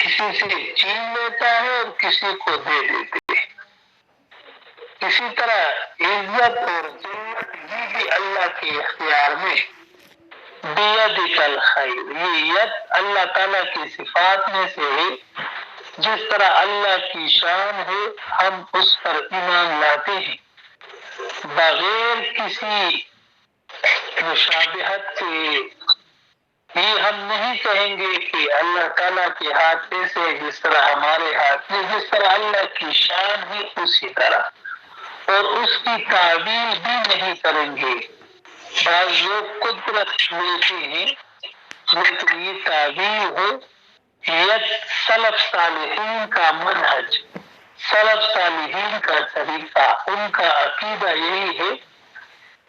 کسی سے چھین لیتا ہے اور کسی کو دے دیتے ہیں۔ اسی طرح عزت اور ذلت یہ بھی اللہ کے اختیار میں۔ بیدک الخیر، یہ ید اللہ تعالیٰ کی صفات میں سے ہے۔ جس طرح اللہ کی شان ہے ہم اس پر ایمان لاتے ہیں بغیر کسی مشابہت کے۔ یہ ہم نہیں کہیں گے کہ اللہ تعالیٰ کے ہاتھ ایسے ہے جس طرح ہمارے ہاتھ میں، جس طرح اللہ کی شان ہے اسی طرح، اور اس کی تعویل بھی نہیں کریں گے۔ بعض لوگ قدرت ملتے ہیں لیکن یہ تعویل ہے۔ ید سلف صالحین کا منہج، سلف صالحین کا طریقہ، ان کا عقیدہ یہی ہے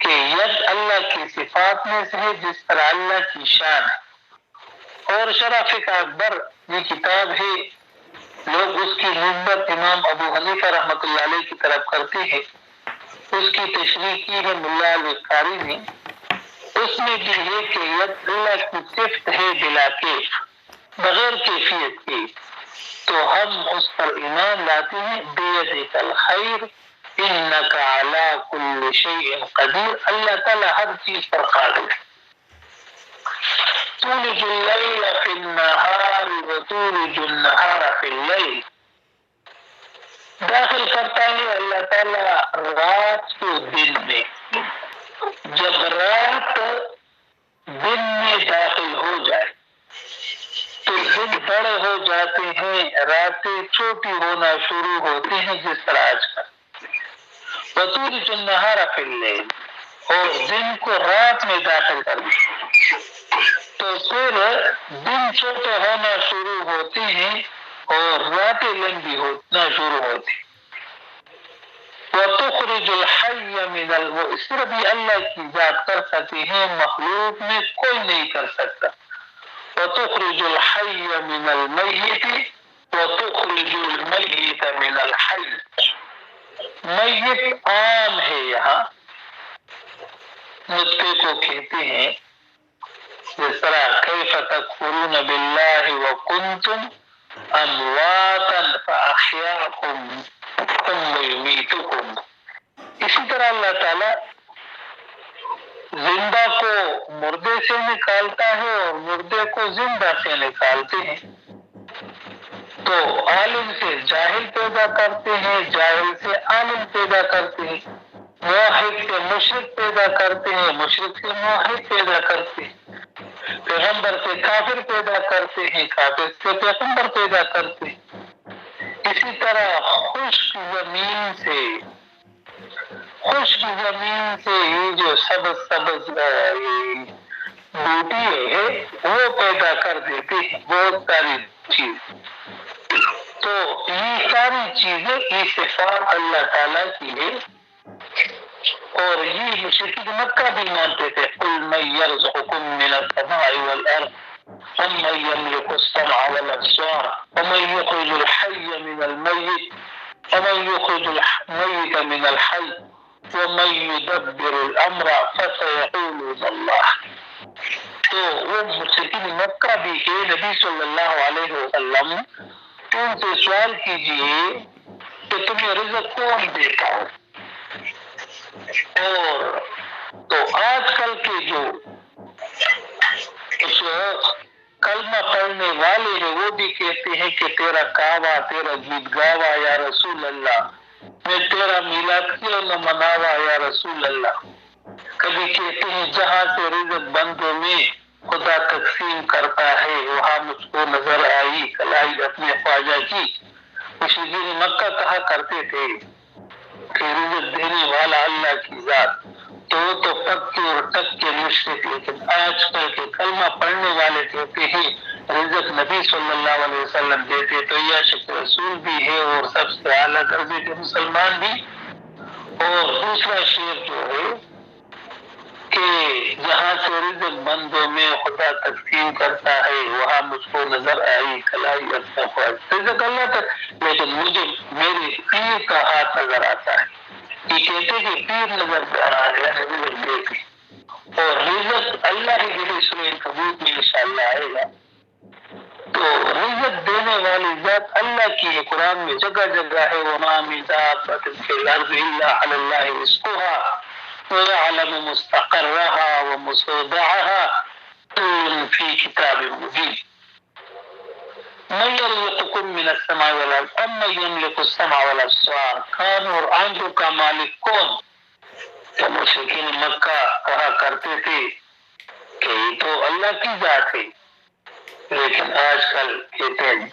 کہ ید اللہ کی صفات میں سے ہے جس طرح اللہ کی شان ہے۔ اور شرح فقہ اکبر یہ کتاب ہے، لوگ اس کی نسبت امام ابو حنیفہ رحمۃ اللہ علیہ کی طرف کرتے ہیں۔ اس کی تشریح کی ہے ملا القاری نے۔ اس میں بھی ہے کہ ید اللہ کی صفت ہے بلا کیف، بغیر کیفیت کے، تو ہم اس پر ایمان لاتے ہیں۔ بیدک الخیر انک علی کل شیء قدیر، اللہ تعالیٰ ہر چیز پر قادر ہے۔ تولج اللیل فی النہار وتولج النہار فی اللیل، داخل کرتا ہے اللہ تعالیٰ رات کو دن میں۔ جب رات دن میں داخل ہو جائے تو دن بڑے ہو جاتے ہیں، راتیں چھوٹی ہونا شروع ہوتی ہیں، جس طرح آج کل۔ وتولج النہار فی اللیل، اور دن کو رات میں داخل کر دیا تو پھر دن چھوٹے ہونا شروع ہوتے ہیں اور راتیں لمبی ہونا شروع ہوتی۔ وَتُخْرِجُ الْحَيَّ مِنَ الْمَيِّتِ، صرف یہ اللہ کی ذات کر سکتے ہیں، مخلوق میں کوئی نہیں کر سکتا۔ وَتُخْرِجُ الْحَيَّ مِنَ الْمَيِّتِ وَتُخْرِجُ الْمَيِّتَ مِنَ الْحَيِّ، میت عام ہے، یہاں نطفے کو کہتے ہیں، جس طرح کیف تکفرون باللہ وکنتم امواتا فاحیاکم ثم یمیتکم۔ اسی طرح اللہ تعالیٰ زندہ کو مردے سے نکالتا ہے اور مردے کو زندہ سے نکالتے ہیں۔ تو عالم سے جاہل پیدا کرتے ہیں، جاہل سے عالم پیدا کرتے ہیں، موحد سے مشرک پیدا کرتے ہیں، مشرک سے موحد پیدا کرتے ہیں، پیغمبر سے کافر پیدا کرتے ہیں، کافر سے پیغمبر پیدا کرتے ہیں۔ اسی طرح خشک زمین سے یہ جو سبز سبز بوٹی ہے وہ پیدا کر دیتے ہیں، بہت ساری چیز۔ تو یہ ساری چیزیں یہ صفات اللہ تعالیٰ کی ہے، اور یہ مشرکین مکہ بھی مانتے تھے۔ قُلْ مَن يَرْزُقُكُم مِّنَ السَّمَاءِ وَالْأَرْضِ أَمَّن يَمْلِكُ السَّمْعَ وَالْأَبْصَارَ وَمَن يُخْرِجُ الْحَيَّ مِنَ الْمَيِّتِ وَمَن يُخْرِجُ الْمَيِّتَ مِنَ الْحَيِّ وَمَن يُدَبِّرُ الْأَمْرَ فَسَيَقُولُونَ اللَّهُ۔ تو وہ مشرکین مکہ بھی کہ نبی صلی اللہ علیہ وسلم ان سے سوال کیجئے کہ تمہیں رزق کون دیتا ہے؟ اور تو آج کل کے جو کلمہ پڑھنے والے ہیں وہ بھی کہتے ہیں کہ تیرا کعبہ، تیرا گیت گاوا یا رسول اللہ، میں تیرا میلاد کیوں نہ مناوا یا رسول اللہ۔ کبھی کہتے ہیں جہاں سے رزق بندوں میں خدا تقسیم کرتا ہے وہاں مجھ کو نظر آئی کلائی اپنے خواجہ کی۔ مشرکین مکہ کہا کرتے تھے کہ رزق دینے والا اللہ کی ذات، تو وہ تو پکے اور ٹکے مشرک، لیکن آج کل کے کلمہ پڑھنے والے کہتے ہیں رزق نبی صلی اللہ علیہ وسلم دیتے، تو یہ عاشق رسول بھی ہے اور سب سے اعلیٰ درجے کے مسلمان بھی۔ اور دوسرا شعر جو ہے کہ جہاں سے رزق بندوں میں خدا تقسیم کرتا ہے وہاں مجھ کو نظر آئی کلائی اپنا خواہش، رزق اللہ تک، لیکن مجھے میرے پیر کا ہاتھ نظر آتا ہے۔ یہ کہتے کہ پیر نظر آ رہا ہے رزق دیکھ، اور رزق اللہ ہی دے، سورہ عنکبوت میں انشاءاللہ آئے گا۔ تو رزق دینے چلانے والی ذات اللہ کی ہے، قرآن میں جگہ جگہ ہے وَمَا مِن دَابَّةٍ فِي الْأَرْضِ إِلَّا عَلَى اللَّهِ رِزْقُهَا وَيَعْلَمُ مُسْتَقَرَّهَا وَمُسْتَوْدَعَهَا كُلٌّ فِي كِتَابٍ مُبِينٍ مَن يَرْزُقُكُم مِّنَ السَّمَاءِ وَالْأَرْضِ أَمَّن يَمْلِكُ السَّمْعَ وَالْأَبْصَارَ کان اور آنکھوں کا مالک کون؟ تو مشرکین مکہ کہا کرتے تھے کہ یہ تو اللہ کی ذات ہے، لیکن آج کل کہتے ہیں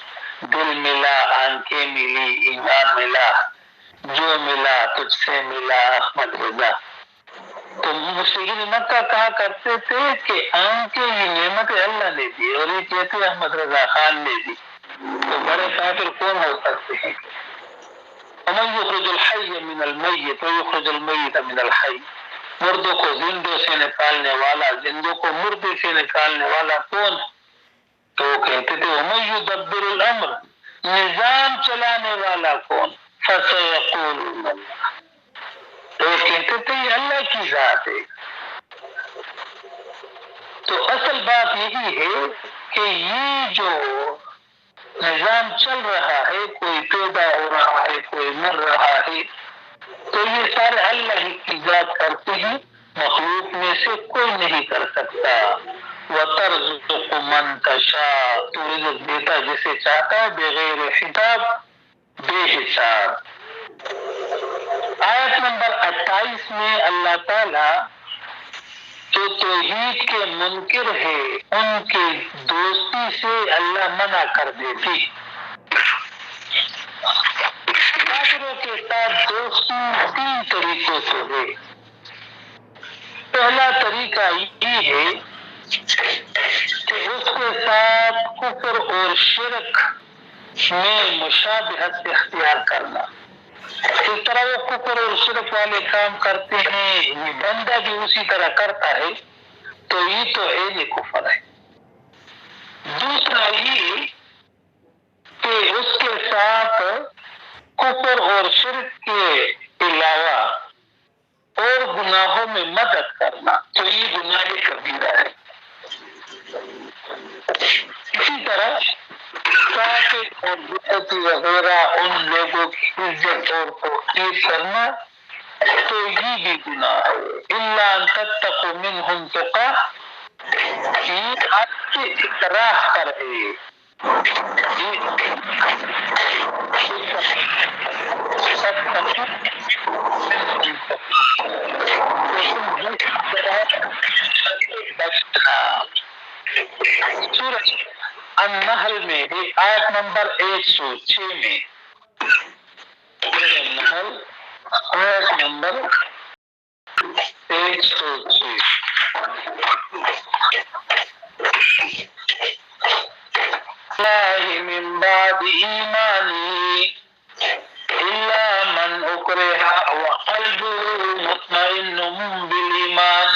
دل ملا، آنکھیں ملی، ایمان ملا، جو ملا تجھ سے ملا احمد رضا۔ تو مشرکین مکہ کہا کرتے تھے کہ آنکھیں یہ نعمت اللہ نے دی اور یہ کہتے احمد رضا خان نے دی، تو بڑے کافر کون ہو سکتے ہیں؟ وَمَن يُخْرِجُ الْحَيَّ مِنَ الْمَيِّتِ وَيُخْرِجُ الْمَيِّتَ مِنَ الْحَيِّ مردوں کو زندوں سے نکالنے والا، زندوں کو مردے سے نکالنے والا کون؟ تو وہ کہتے تھے وَمَن يُدَبِّرُ الْأَمْرَ نظام چلانے والا کون؟ فَسَيَقُولُونَ اللَّهُ تو وہ کہتے تھے یہ اللہ کی ذات ہے۔ تو اصل بات یہی ہے کہ یہ جو نظام چل رہا ہے، کوئی پیدا ہو رہا ہے، کوئی مر رہا ہے، تو یہ سارے اللہ ہی کی ذات کرتے ہیں، مخلوق میں سے کوئی نہیں کر سکتا۔ وَتَرْزُقُ مَن تَشَاءُ تو رزق دیتا جسے چاہتا ہے بغیر حساب، بے حساب۔ آیت نمبر 28 میں اللہ تعالی جو توحید کے منکر ہے ان کے دوستی سے اللہ منع کر دیتی۔ کافروں کے ساتھ دوستی 3 طریقوں سے ہے۔ پہلا طریقہ یہ ہے کہ اس کے ساتھ کفر اور شرک میں مشابہت اختیار کرنا، اس طرح وہ کفر اور شرک والے کام کرتے ہیں، یہ بندہ بھی اسی طرح کرتا ہے، تو یہ تو عین کفر ہے۔ دوسرا یہ کہ اس کے ساتھ کفر اور شرک کے علاوہ اور گناہوں میں مدد کرنا، تو یہ گناہ کبیرہ ہے۔ اسی طرح کافر اور بدعتی وغیرہ ان لوگوں کی عزت اور توقیر کرنا، تو یہ بھی گناہ ہے۔ اِلَّا أَن تَتَّقُوا مِنْهُمْ تُقَاةً یہ آپ کے اکراہ پر ہے۔ سورہ النحل میں ہے آیت نمبر 106 میں، النحل آیت نمبر 106 اللہ من بعد ایمانی الا من اکرہ وقلبه مطمئن بالایمان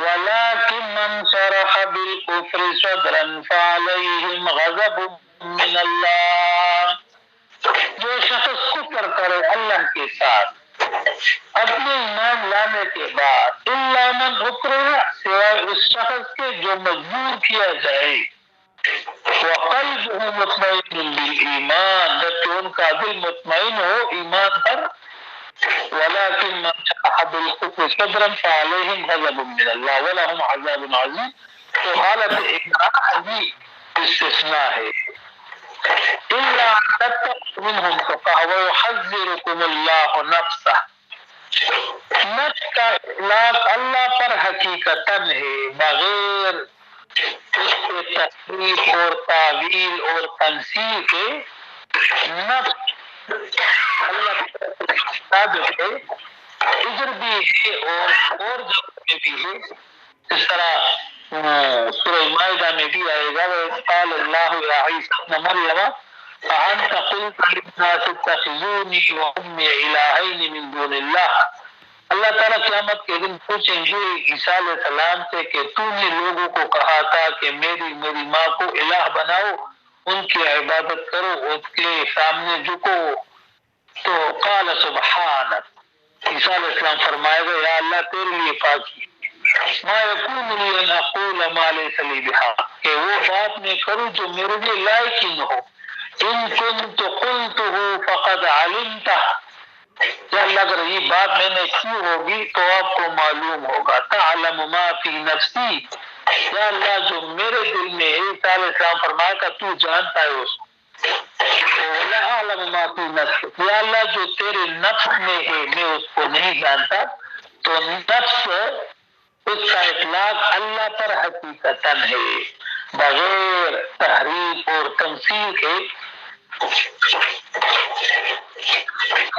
ولكن من شرح بالكفر صدرا فعليهم غضب من اللہ۔ جو شخص کفر کرے اللہ کے ساتھ اپنے ایمان لانے کے بعد، الا من اکرہ سوائے اس شخص کے جو مجبور کیا جائے، وقلبه مطمئن بالایمان جبکہ ان کا دل مطمئن ہو ایمان پر، ولكن من شرح بالكفر صدرا فعليهم غضب من الله ولهم عذاب عظيم۔ تو حالت اکراہ بھی استثناء ہے۔ الا ان تتقوا منهم تقاه ويحذركم الله نفسه، نفس کا اطلاق اللہ پر حقیقتاً ہے، بغیر اس کے تحریف اور تعویل اور تنسیق کے۔ نفس اللہ ثابت ہے، ادھر بھی ہے اور جگہ میں بھی ہے، اس طرح سورہ مائدہ میں بھی آئے گا وَإِذْ قَالَ اللَّهُ يَا عِيسَى ابْنَ مَرْيَمَ أَأَنْتَ قُلْتَ لِلنَّاسِ اتَّخِذُونِي وَأُمِّيَ إِلَٰهَيْنِ مِن دُونِ اللَّهِ۔ اللہ تعالیٰ قیامت کے دن پوچھیں گے عیسیٰ علیہ السلام سے کہ تو نے لوگوں کو کہا تھا کہ میری ماں کو الہ بناؤ، ان کی عبادت کرو، اس کے سامنے جھکو، تو قال سبحانک، عیسیٰ علیہ السلام فرمائے گا یا اللہ تیرے لیے پاکی، ما یکون لی ان اقول ما لیس لی بحق، کہ وہ بات میں کروں جو میرے لیے لائق ہی نہ ہو۔ ان كنت قلته فقد علمته، یا اللہ اگر یہ بات میں نے کی ہوگی تو آپ کو معلوم ہوگا. تعلم ما فی نفسی، یا اللہ جو میرے دل میں ہے، عیسیٰ علیہ السلام فرمایا کہ تو جانتا ہے اس کو. وَلَا أَعْلَمُ مَا فِي نَفْسِكَ، یا اللہ جو تیرے نفس میں ہے میں اس کو نہیں جانتا. تو نفس اس کا اطلاق اللہ پر حقیقتاً ہے بغیر تحریف اور تمثیل کے.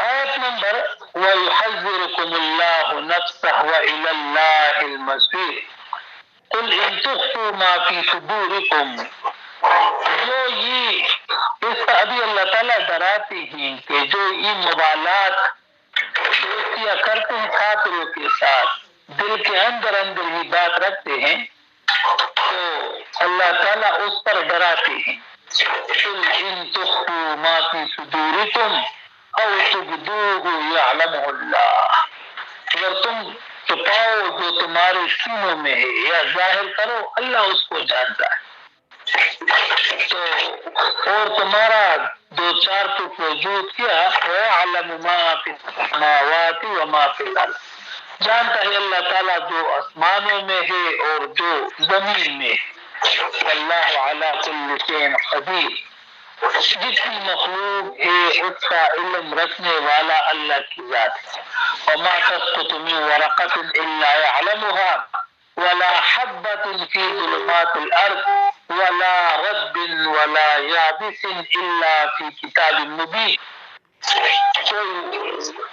آیت نمبر وَيُحَذِّرُكُمُ اللَّهُ نَفْسَهُ وَإِلَى اللَّهِ الْمَصِيرُ قُلْ إِن تُخْفُوا مَا فِي صُدُورِكُمْ. جو یہ اس کا ابھی اللہ تعالیٰ ڈراتے ہیں کہ جو یہ موالات دوستیاں کرتے ہیں کافروں کے ساتھ، دل کے اندر اندر یہ بات رکھتے ہیں، تو اللہ تعالیٰ اس پر ڈراتے ہیں. قُلْ إِن تُخْفُوا مَا فِي صُدُورِكُمْ او تبدوه یعلمہ اللہ، اگر تم چھپاؤ جو تمہارے سینوں میں ہے یا ظاہر کرو، اللہ اس کو جانتا ہے. تو اور تمہارا دو چار ٹک وجود کیا وَيَعْلَمُ مَا فِي السَّمَاوَاتِ وَمَا فِي الْأَرْضِ، جانتا ہے اللہ تعالیٰ جو آسمانوں میں ہے اور جو زمین میں ہے. اللہ علی کل شیء قدیر، جتنی مخلوق ہے اس کا علم رکھنے والا اللہ کی ذات ہے. وما تسقط من ورقة الا يعلمها ولا حبة في ظلمات الارض ولا رطب ولا يابس الا في كتاب مبين. کوئی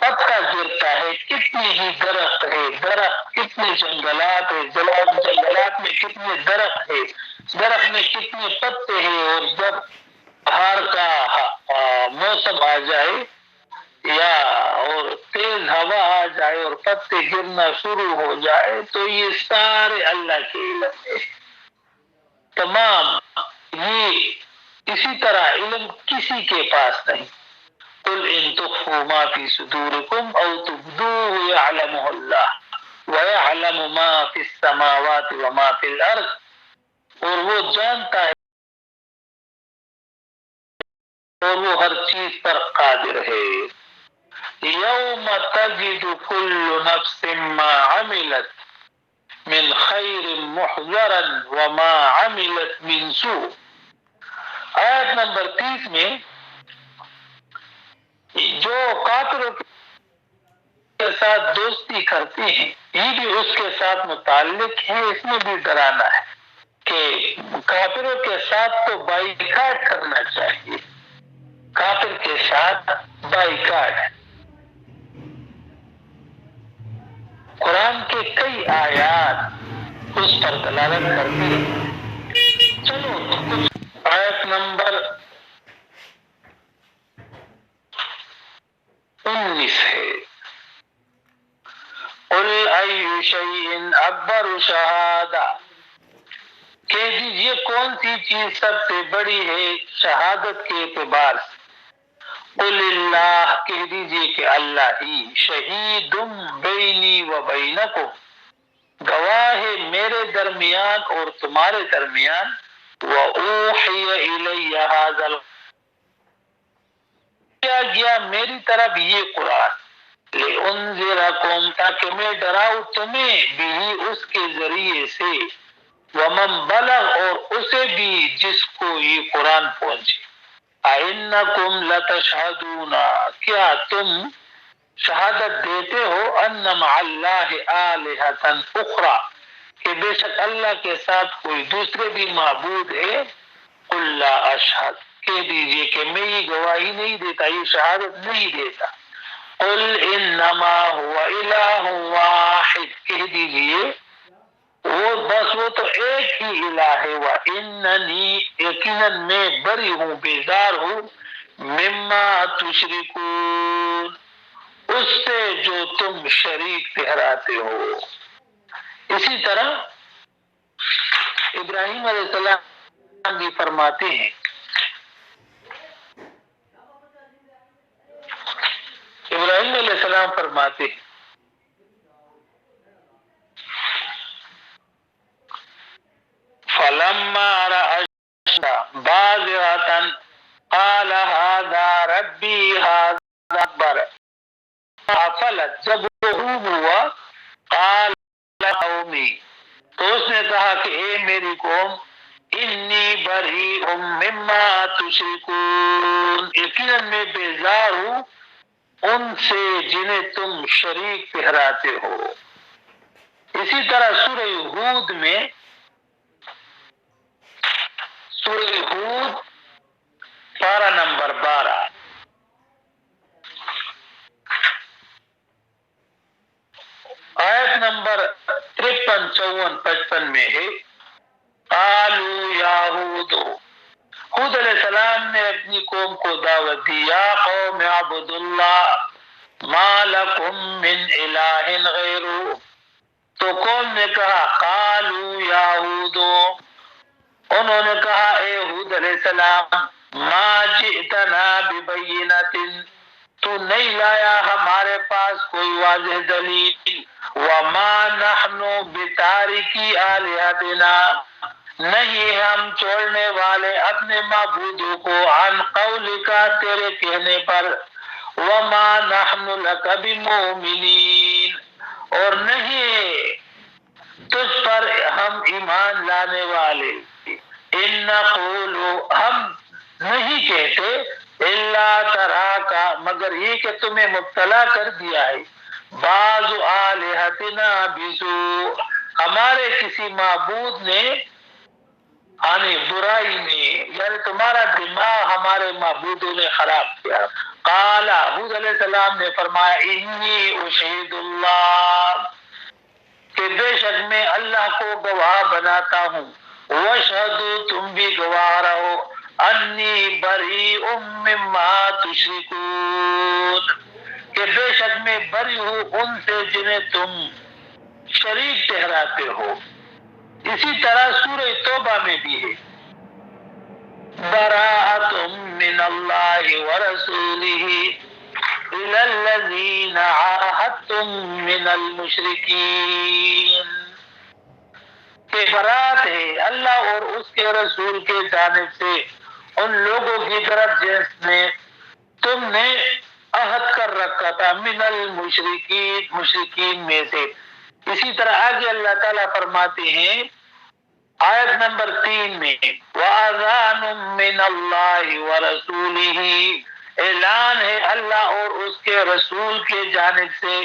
پتا گرتا ہے، کتنے ہی درخت ہے، درخت کتنے جنگلات ہے، جنگلات میں کتنے درخت ہے، درخت میں کتنے پتے ہیں، اور جب بہار کا موسم آ جائے یا اور تیز ہوا آ جائے اور پتے گرنا شروع ہو جائے تو یہ سارے اللہ کے علم ہے. تمام یہ اسی طرح علم کسی کے پاس نہیں. قل ان تخفوا ما في صدوركم او تبدوه يعلمه الله ويعلم ما في السماوات وما في الارض، اور وہ جانتا ہے اور وہ ہر چیز پر قادر ہے. یوم تجد كل نفس ما عملت من خیر محضرا وما عملت من سوء. آیت نمبر 30 میں جو کافروں کے ساتھ دوستی کرتے ہیں یہ بھی اس کے ساتھ متعلق ہے. اس میں بھی ڈرانا ہے کہ کافروں کے ساتھ تو بائیکاٹ کرنا چاہیے. کافر کے ساتھ بائیکاٹ. قرآن کے کئی آیات اس پر دلالت کرتی ہیں. چلو کچھ آیت نمبر 19 ہے. قل ای شیء اکبر شہادہ، کہہ دیجیے کون سی چیز سب سے بڑی ہے شہادت کے اعتبار سے. قل اللہ، کہہ دیجیے کہ اللہ ہی. شہید بینی و بینکم، گواہ ہے میرے درمیان اور تمہارے درمیان. وَأُوحِيَ إِلَيَّ هَذَا، کیا گیا میری طرف یہ قرآن. لِأُنذِرَكُمْ، تاکہ میں ڈراؤں تمہیں بھی اس کے ذریعے سے. وَمَنْ بَلَغَ، اور اسے بھی جس کو یہ قرآن پہنچے. أَإِنَّكُمْ لَتَشْهَدُونَ، کیا تم شہادت دیتے ہو. أَنَّ مَعَ اللَّهِ آلِهَةً أُخْرَى، کہ بے شک اللہ کے ساتھ کوئی دوسرے بھی معبود ہے. قُل لَا أَشْهَدُ، کہہ دیجئے کہ میں یہ گواہی نہیں دیتا، یہ شہادت نہیں دیتا. قُلْ إِنَّمَا هُوَ إِلَٰهٌ وَاحِدٌ، کہہ دیجئے وہ تو ایک ہی الہ ہے. وَإِنَّنِي، یقیناً میں بری ہوں، بیزار ہوں. مِمَّا تُشْرِكُونَ، اس سے جو تم شریک ٹھہراتے ہو. اسی طرح ابراہیم علیہ السلام بھی فرماتے ہیں، ابراہیم علیہ السلام فرماتے ہیں فَلَمَّا رَأَى الشَّمْسَ بَازِغَةً قال هذا ربی هذا اکبر، فلت جب غروب ہوا، قال قومی، تو اس نے کہا کہ اے میری قوم، انی بریء مما تشرکون، یقیناً میں بیزار ہوں ان سے جنہیں تم شریک ٹھہراتے ہو۔ اسی طرح سورہ ہود میں، سورہ ہود پارہ نمبر 12 آیت نمبر 53، 54، 55 میں ہے، قالوا یا ہود، ہود علیہ السلام نے اپنی قوم کو دعوت دی، یا قوم اعبدوا اللہ ما لکم من الہ غیرہ، تو قوم نے کہا قالوا یا ہود، انہوں نے کہا اے ہود علیہ السلام، ما جئتنا ببینۃ، تو نہیں لایا ہمارے پاس کوئی واضح دلیل، وما نحن بتارکی آلہتنا، نہیں ہم چھوڑنے والے اپنے معبودوں کو، عن قولک، تیرے کہنے پر، وما نحن لک بمؤمنین، اور نہیں تجھ پر ہم ایمان لانے والے، ان نقول، ہم نہیں کہتے، الا تراکا، مگر یہ کہ تمہیں مبتلا کر دیا ہے، بعض آلہتنا بسوء، ہمارے کسی معبود نے، یعنی برائی میں، یعنی تمہارا دماغ ہمارے معبودوں نے خراب کیا۔ قال، ہود علیہ السلام نے فرمایا، انی اشہد اللہ، کہ بے شک میں اللہ کو گواہ بناتا ہوں، واشہدوا، تم بھی گواہ رہو، انی بریء مما تشرکون، کہ بے شک میں بری ہوں ان سے جنہیں تم شریک ٹھہراتے ہو۔ اسی طرح سورہ توبہ میں بھی ہے، براءۃ من اللہ ورسولہ الی الذین عاہدتم من المشرکین، کہ برات ہے اللہ اور اس کے رسول کے جانب سے ان لوگوں کی طرف جس نے تم نے عہد کر رکھا تھا، من المشرکین، مشرکین میں سے۔ اسی طرح آگے اللہ تعالیٰ فرماتے ہیں آیت نمبر 3 میں، وَأَذَانٌ مِّنَ اللَّهِ وَرَسُولِهِ، اعلان ہے اللہ اور اس کے رسول کے جانب سے،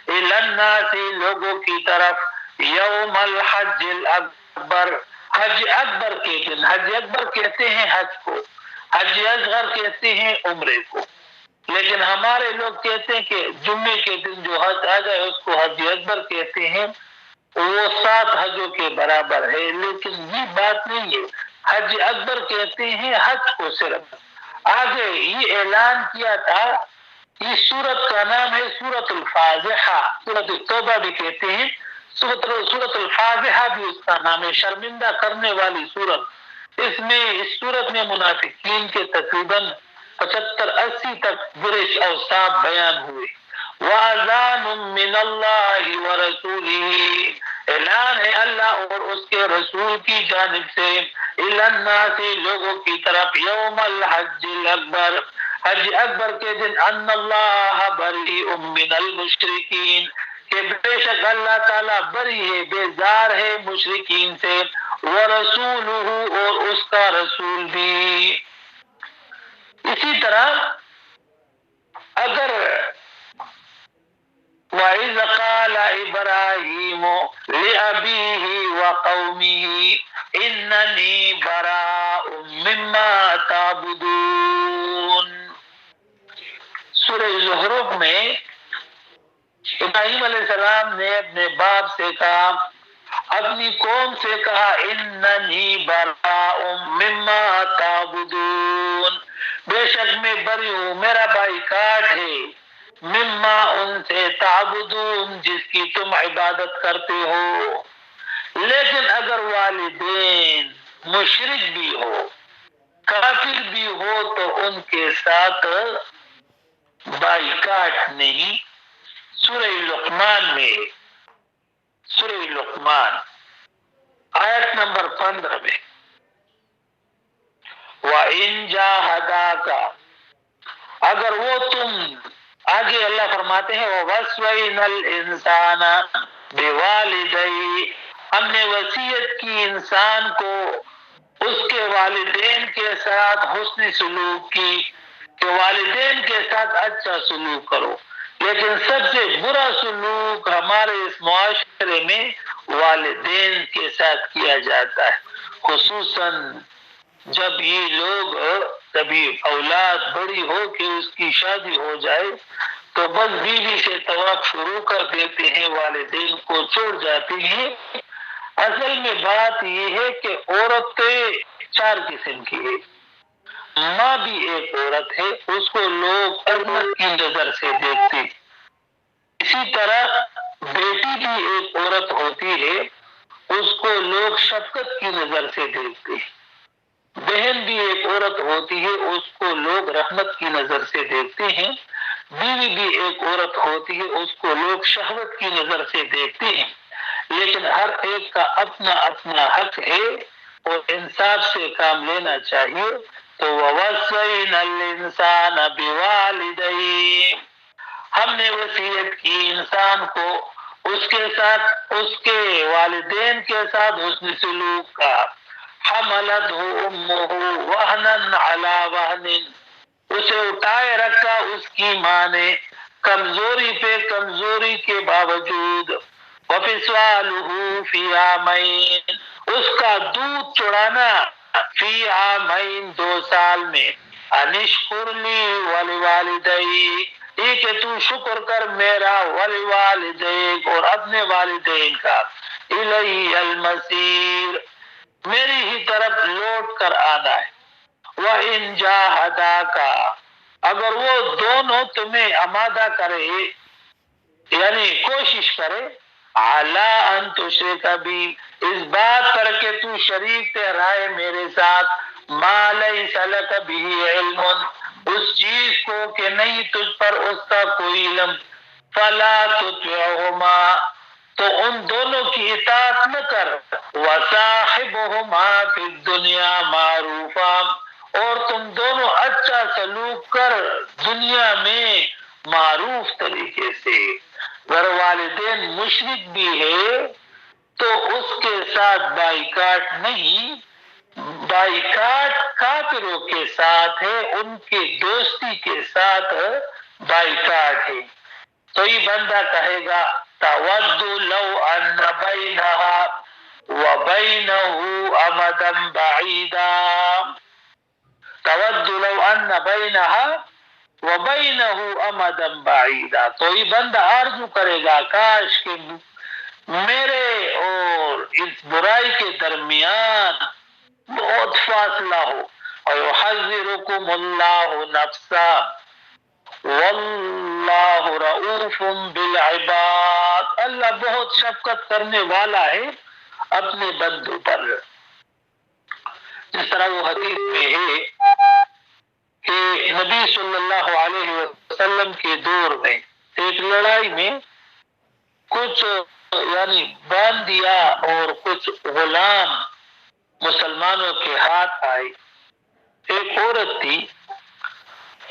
إِلَى النَّاسِ، لوگوں کی طرف، یوم الحج الاکبر، حج اکبر کے دن، حج اکبر کہتے ہیں حج کو، حج اصغر کہتے ہیں عمرے کو، لیکن ہمارے لوگ کہتے ہیں کہ جمعے کے دن جو حج آ جائے اس کو حج اکبر کہتے ہیں، وہ 7 حجوں کے برابر ہے، لیکن یہ بات نہیں ہے، حج اکبر کہتے ہیں حج کو صرف۔ آگے یہ اعلان کیا تھا، یہ سورت کا نام ہے سورت الفاضحہ، سورت توبہ بھی کہتے ہیں، سورت الفاضحہ بھی اس کا نام ہے، شرمندہ کرنے والی سورت۔ اس سورت میں منافقین کے تقریباً 75-80 تک برے اوصاف بیان ہوئے۔ وَأَذَانٌ مِّنَ اللَّهِ وَرَسُولِهِ، اعلان ہے اللہ اور اس کے رسول کی جانب سے، إِلَى النَّاسِ، لوگوں کی طرف، یوم الحج الاکبر، حج اکبر کے دن، ان اللہ بریء من المشرکین، کہ بے شک اللہ تعالیٰ بری ہے، بیزار ہے مشرکین سے، ورسولہ، اور اس کا رسول بھی۔ اسی طرح اگر وَإِذْ قَالَ إِبْرَاهِيمُ لِأَبِيهِ وَقَوْمِهِ إِنَّنِي بَرَاءٌ مِّمَّا تَعْبُدُونَ، سورہ زخرف میں ابراہیم علیہ السلام نے اپنے باپ سے کہا، اپنی قوم سے کہا، إِنَّنِي بَرَاءٌ مِّمَّا تَعْبُدُونَ، بے شک میں بری ہوں، میرا بائیکاٹ ہے، مما، ان سے، تعبدون، جس کی تم عبادت کرتے ہو۔ لیکن اگر والدین مشرک بھی ہو، کافر بھی ہو، تو ان کے ساتھ بائیکاٹ نہیں۔ سورہ لقمان میں، سورہ لقمان آیت نمبر 15 میں، وَإِن جَاهَدَاكَ کا، اگر وہ تم آگے اللہ فرماتے ہیں وَوَصَّيْنَا الْإِنسَانَ بِوَالِدَيْهِ، ہم نے وصیت کی انسان کو اس کے والدین کے ساتھ حسن سلوک کی کہ والدین کے ساتھ اچھا سلوک کرو، لیکن سب سے برا سلوک ہمارے اس معاشرے میں والدین کے ساتھ کیا جاتا ہے، خصوصاً جب یہ لوگ کبھی اولاد بڑی ہو کہ اس کی شادی ہو جائے تو بس بیوی سے طواف شروع کر دیتے ہیں، والدین کو چھوڑ جاتے ہیں۔ اصل میں بات یہ ہے کہ عورتیں 4 قسم کی ہے، ماں بھی ایک عورت ہے، اس کو لوگ عظمت کی نظر سے دیکھتے ہیں، اسی طرح بیٹی بھی ایک عورت ہوتی ہے، اس کو لوگ شفقت کی نظر سے دیکھتے ہیں، بہن بھی ایک عورت ہوتی ہے، اس کو لوگ رحمت کی نظر سے دیکھتے ہیں، بیوی بھی ایک عورت ہوتی ہے، اس کو لوگ شہوت کی نظر سے دیکھتے ہیں، لیکن ہر ایک کا اپنا اپنا حق ہے اور انصاف سے کام لینا چاہیے۔ تو وَوَصَّيْنَا الْإِنسَانَ بِوَالِدَيْهِ، ہم نے وصیت کی انسان کو اس کے ساتھ، اس کے والدین کے ساتھ حسن سلوک کا، حَمَلَتْهُ أُمُّهُ وَهْنًا عَلَى وَهْنٍ، اسے اٹھائے رکھا اس کی ماں نے کمزوری پہ کمزوری کے باوجود، وَفِصَالُهُ فِي عَامَيْنِ، اس کا دودھ چڑھانا فی عامین 2 سال میں، انشکر لی وَلِوَالِدَيْكَ، یہ کہ تو شکر کر میرا وَلِوَالِدَيْكَ اور اپنے والدین کا، اِلَيَّ الْمَصِيرُ، میری ہی طرف لوٹ کر آنا ہے۔ وَإِنْ جَاهَدَاكَ، اگر وہ دونوں تمہیں آمادہ کرے یعنی کوشش کرے، عَلَىٰ أَن تُشْرِكَ بِي، اس بات پر کہ تو شریک ٹھہرائے میرے ساتھ، مَا لَيْسَ لَكَ بِهِ عِلْمٌ، اس چیز کو کہ نہیں تجھ پر اس کا کوئی علم، فَلَا تُطِعْهُمَا، تو ان دونوں کی اطاعت نہ کر، وَصَاحِبْهُمَا فِي الدُّنْيَا مَعْرُوفًا، اور تم دونوں اچھا سلوک کر دنیا میں معروف طریقے سے۔ اگر والدین مشرک بھی ہے تو اس کے ساتھ بائیکاٹ نہیں، بائیکاٹ کافروں کے ساتھ ہے، ان کے دوستی کے ساتھ بائیکاٹ ہے۔ تو یہ بندہ کہے گا تود لو ان بینها وبینه امدا بعیدا، تود لو ان بینها وبینه امدا بعیدا، تو یہ بندہ آرزو کرے گا کاش کہ میرے اور اس برائی کے درمیان بہت فاصلہ ہو، وَيُحَذِّرُكُمُ اللَّهُ نَفْسَهُ واللہ رؤوف بالعباد، اللہ بہت شفقت کرنے والا ہے اپنے بندوں پر۔ جس طرح وہ حدیث میں ہے کہ نبی صلی اللہ علیہ وسلم کے دور میں ایک لڑائی میں کچھ یعنی باندیا اور کچھ غلام مسلمانوں کے ہاتھ آئے، ایک عورت تھی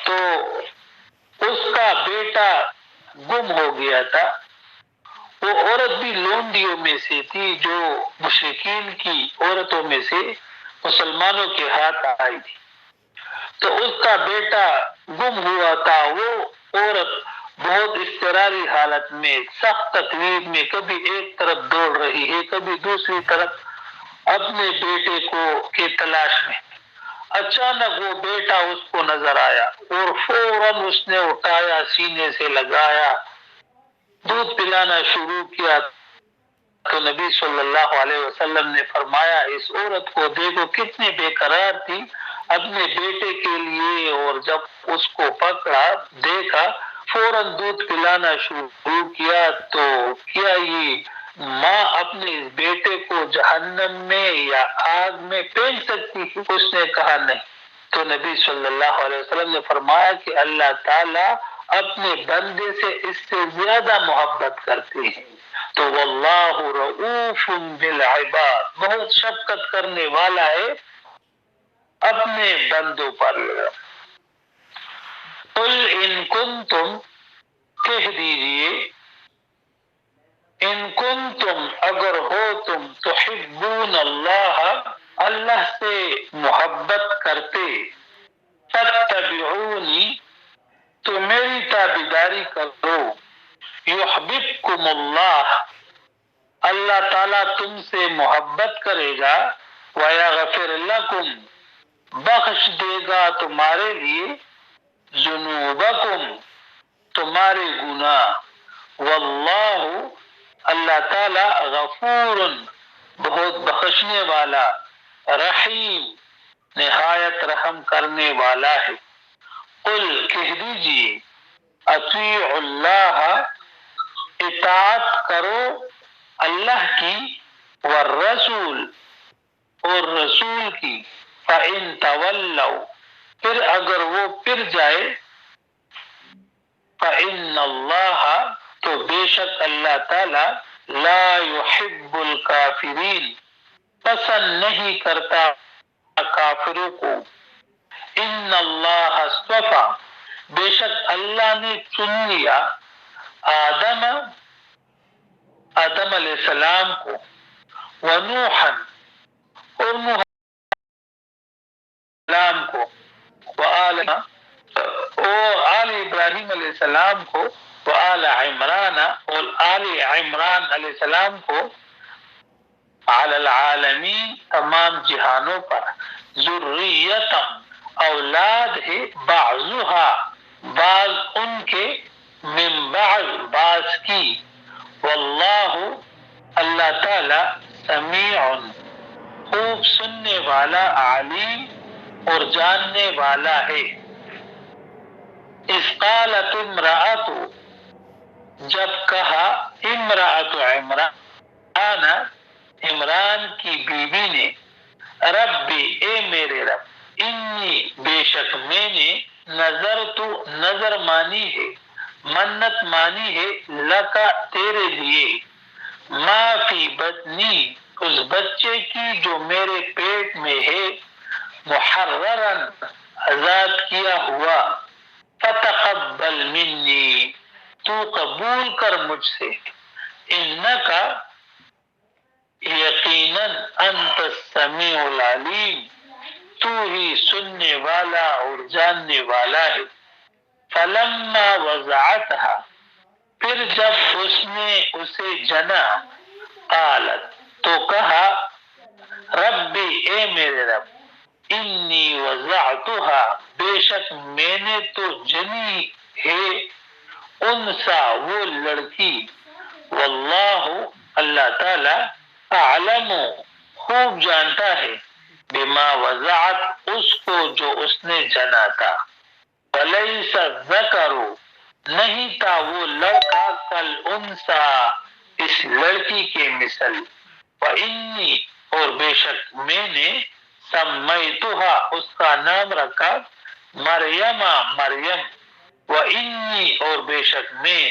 تو اس کا بیٹا گم ہو گیا تھا، وہ عورت بھی لونڈیوں میں سے تھی جو مشرکین کی عورتوں میں سے مسلمانوں کے ہاتھ آئی تھی، تو اس کا بیٹا گم ہوا تھا، وہ عورت بہت اضطراری حالت میں سخت تکلیف میں کبھی ایک طرف دوڑ رہی ہے کبھی دوسری طرف اپنے بیٹے کو کی تلاش میں، اچانک وہ بیٹا اس کو نظر آیا اور فوراً اس نے اٹھایا، سینے سے لگایا، دودھ پلانا شروع کیا۔ تو نبی صلی اللہ علیہ وسلم نے فرمایا اس عورت کو دیکھو کتنی بے قرار تھی اپنے بیٹے کے لیے، اور جب اس کو پکڑا دیکھا فوراً دودھ پلانا شروع کیا، تو کیا یہ ماں اپنے اس بیٹے کو جہنم میں یا آگ میں پھینک سکتی؟ اس نے کہا نہیں۔ تو نبی صلی اللہ علیہ وسلم نے فرمایا کہ اللہ تعالیٰ اپنے بندے سے اس سے زیادہ محبت کرتے ہیں، تو واللہ رؤوف بالعباد، بہت شفقت کرنے والا ہے اپنے بندوں پر۔ کنتم کہہ دیجئے ان کنتم اگر ہو تم تحبون اللہ اللہ سے محبت کرتے فاتبعونی تو میری تابعداری کرو یحببکم اللہ اللہ تعالیٰ تم سے محبت کرے گا وَيَغْفِرْ لَكُمْ بخش دے گا تمہارے لیے ذنوبکم تمہارے گناہ واللہ اللہ تعالیٰ غفور بہت بخشنے والا رحیم نہایت رحم کرنے والا ہے قل کہہ دیجئے اطیعوا اللہ اطاعت کرو اللہ کی والرسول اور رسول کی فَإِن تَوَلَّوْا پھر اگر وہ پھر جائے فَإِنَّ اللَّهَ تو بے شک اللہ تعالی لا يحب الکافرین پسند نہیں کرتا کافروں کو ان اللہ اصطفیٰ بے شک اللہ نے چن لیا آدم علیہ السلام کو ونوحا اور نوح السلام کو وآل ابراہیم علیہ السلام کو وآل عمران اور آل عمران علیہ السلام کو علی العالمین تمام جہانوں پر ذریتا اولاد ہے بعضها بعض ان کے من بعض کی واللہ اللہ تعالی سمیع خوب سننے والا علیم اور جاننے والا ہے اذ قالت امرأت جب کہا امرأت عمران کی بیوی نے ربی اے میرے رب انی بے شک میں نے نظر مانی ہے منت مانی ہے لکا تیرے لیے ما فی بطنی اس بچے کی جو میرے پیٹ میں ہے محررن آزاد کیا ہوا فتقبل منی تو قبول کر مجھ سے انکا یقیناً انت السمیع العلیم تو ہی سننے والا اور جاننے والا ہے فلما وضعتها پھر جب اس نے اسے جنا قالت تو کہا ربی اے میرے رب انی وضعتها بے شک میں نے تو جنی ہے انسا وہ لڑکی واللہ اللہ تعالی اعلم خوب جانتا ہے بما وضعت اس کو جو اس نے جنا تھا ولیس الذکر نہیں تھا وہ لڑکا کل انسا اس لڑکی کے مثل وانی اور بے شک میں نے سمیتها اس کا نام رکھا مریم وانی اور بے شک میں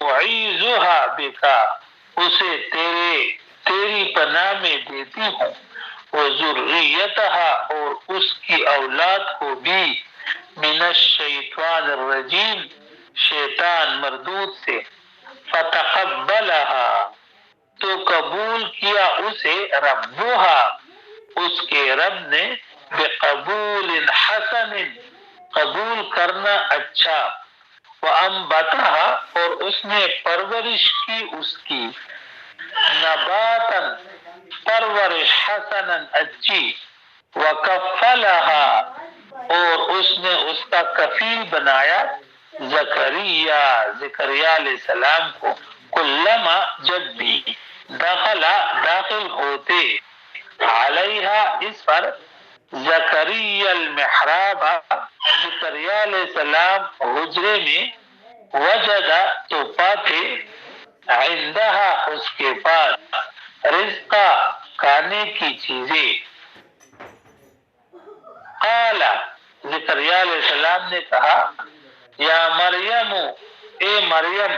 اعیذها بکا اسے تیری پناہ میں دیتی ہوں وذریتها اور اس کی اولاد کو بھی من الشیطان الرجیم شیطان مردود سے فتقبلها تو قبول کیا اسے ربها اس کے رب نے بقبول حسن قبول کرنا اچھا وانبتها اور اس نے پرورش کی اس کی نباتا پرورش حسنا اچھی وکفلها اور اس نے اس کا کفیل بنایا زکریا علیہ السلام کو کلما جب بھی داخل ہوتے علیہا اس پر زکریا المحراب زکریا علیہ السلام حجرے میں وجدہ تو پاتے عندہا اس کے پاس رزقا کھانے کی چیزیں قال زکریا علیہ السلام نے کہا یا مریم اے مریم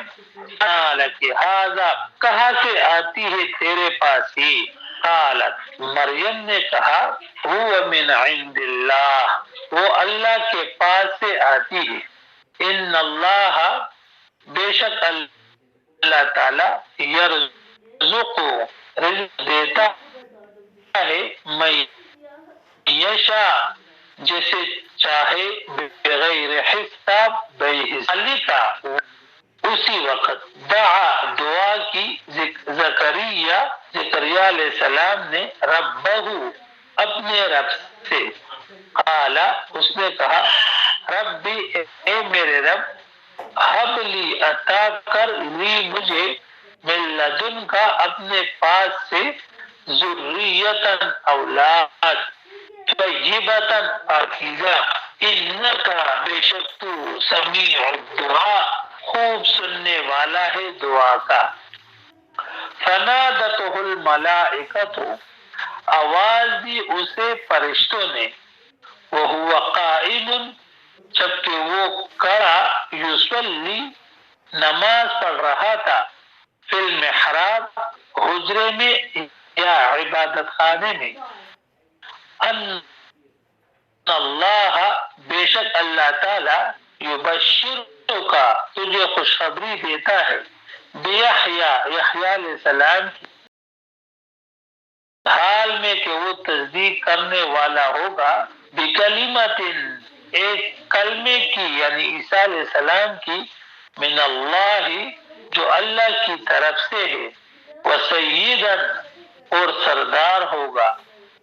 لکی ھذا کہاں سے آتی ہے تیرے پاس یہ قالت مریم نے کہا هو من عند اللہ وہ اللہ کے پاس سے آتی ہے ان اللہ بے شک اللہ تعالی یرزق رزق دیتا ہے میں یشا جسے چاہے بغیر حساب بے حسابی کا اسی وقت دعا کی زکریا علیہ السلام نے ربہ اپنے رب سے قال اس نے کہا ربی اے میرے رب حب لی عطا کر لی مجھے من لدن کا اپنے پاس سے ذریتن اولاد طیبتن پاکیزہ انکا بے شک تو سمیع الدعاء خوب سننے والا ہے دعا کا فنادتہ الملائکۃ آواز دی اسے فرشتوں نے وہو قائم جبکہ وہ کھڑا یصلی نماز پڑھ رہا تھا فی المحراب حجرے میں یا عبادت خانے میں ان اللہ بے شک اللہ تعالی یبشر کا تجھے خوشخبری دیتا ہے بیحییٰ یحییٰ علیہ السلام کی حال میں کہ وہ تصدیق کرنے والا ہوگا بکلمت ایک کلمے کی یعنی عیسیٰ علیہ السلام کی من اللہ جو اللہ کی طرف سے ہے وسیدن اور سردار ہوگا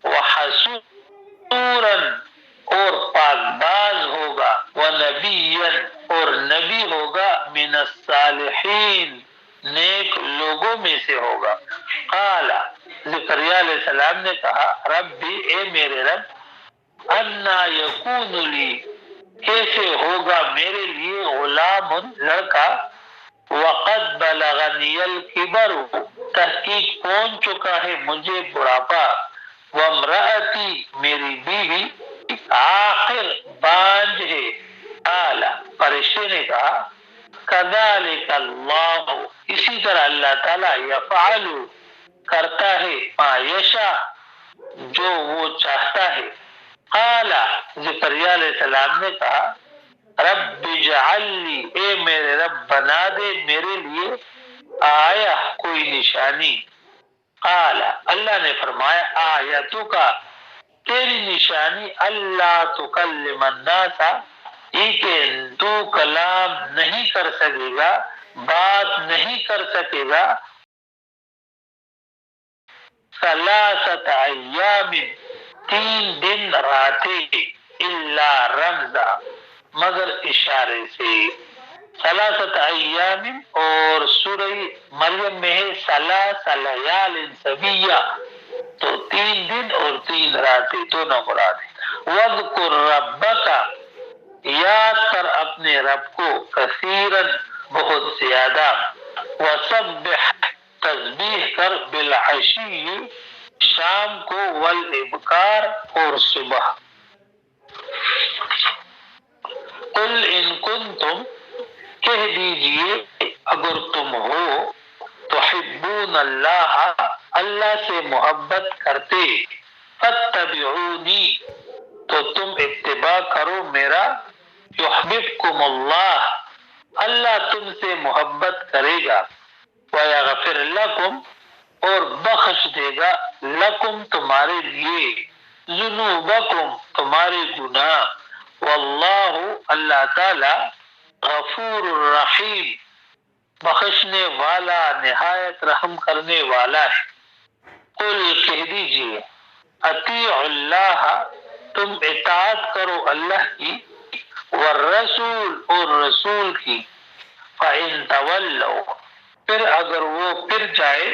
وحسورا اور پاکباز ہوگا ونبیا اور نبی ہوگا من الصالحین نیک لوگوں میں سے ہوگا قال زکریا علیہ السلام نے کہا ربی اے میرے رب انا یکون لی کیسے ہوگا میرے لیے غلام لڑکا وقد بلغنی الکبر تحقیق پہنچ چکا ہے مجھے بڑھاپا وامرأتی میری بیوی آخر بانج ہے اعلی فرشتے نے کہا کذالک اللہ اسی طرح اللہ تعالی یفعل کرتا ہے ما یشاء جو وہ چاہتا ہے قال زکریا علیہ السلام نے کہا رب اجعل لی اے میرے رب بنا دے میرے لیے آیا کوئی نشانی قال اللہ نے فرمایا آیتو کا تیری نشانی اللہ تکلم الناس یہ کہ تو کلام نہیں کر سکے گا بات نہیں کر سکے گا ثلاثت ایام 3 دن راتیں الا رمزا مگر اشارے سے ثلاثت ایام اور سورہ مریم میں ہے ثلاث لیال سویہ تو 3 دن اور 3 راتیں دونوں مراد ہیں وذکر ربک یاد کر اپنے رب کو کثیرن بہت زیادہ وسبح تسبیح کر بالعشی شام کو والابکار اور صبح قل ان کنتم کہہ دیجئے اگر تم ہو تحبون اللہ اللہ سے محبت کرتے فاتبعونی تو تم اتباع کرو میرا یحببکم اللہ اللہ تم سے محبت کرے گا ویغفر لکم اور بخش دے گا لکم تمہارے لیے ذنوبکم تمہارے گناہ واللہ اللہ تعالی غفور الرحیم بخشنے والا نہایت رحم کرنے والا ہے قل کہہ دیجئے اطیعوا اللہ تم اطاعت کرو اللہ کی والرسول اور رسول کی فَإِن تَوَلَّوْا پھر اگر وہ پھر جائے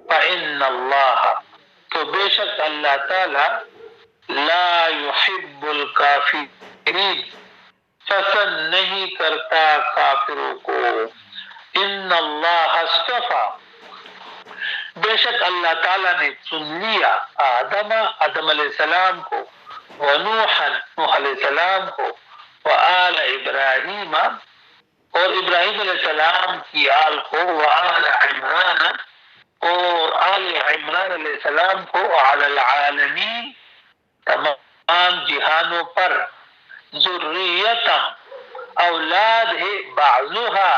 فَإِنَّ اللَّهَ تو بے شک اللہ تعالی لا يحب الکافرین پسند نہیں کرتا کافروں کو ان اللہ اصطفیٰ بے شک اللہ تعالیٰ نے چن لیا آدم علیہ السلام کو ونوحا نوح علیہ السلام کو وآل ابراہیم اور ابراہیم علیہ السلام کی آل کو وآل عمران اور آل عمران علیہ السلام کو علی العالمین تمام جہانوں پر ذریتا اولاد ہے بعضها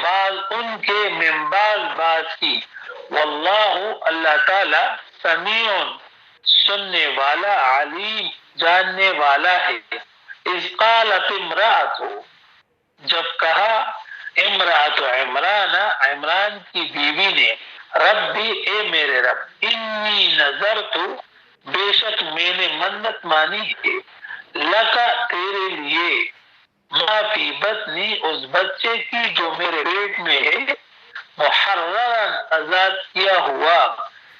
بعض ان کے من بعض کی، واللہ اللہ تعالی سمیع سننے والا، علیم جاننے والا ہے۔ اذ قالت امرأۃ جب کہا امرأۃ عمران عمران کی بیوی نے، ربی اے میرے رب، انی نذرت بے شک میں نے منت مانی ہے، لکا تیرے لیے، ما فی بطنی اس بچے کی جو میرے پیٹ میں ہے، محررا آزاد کیا ہوا،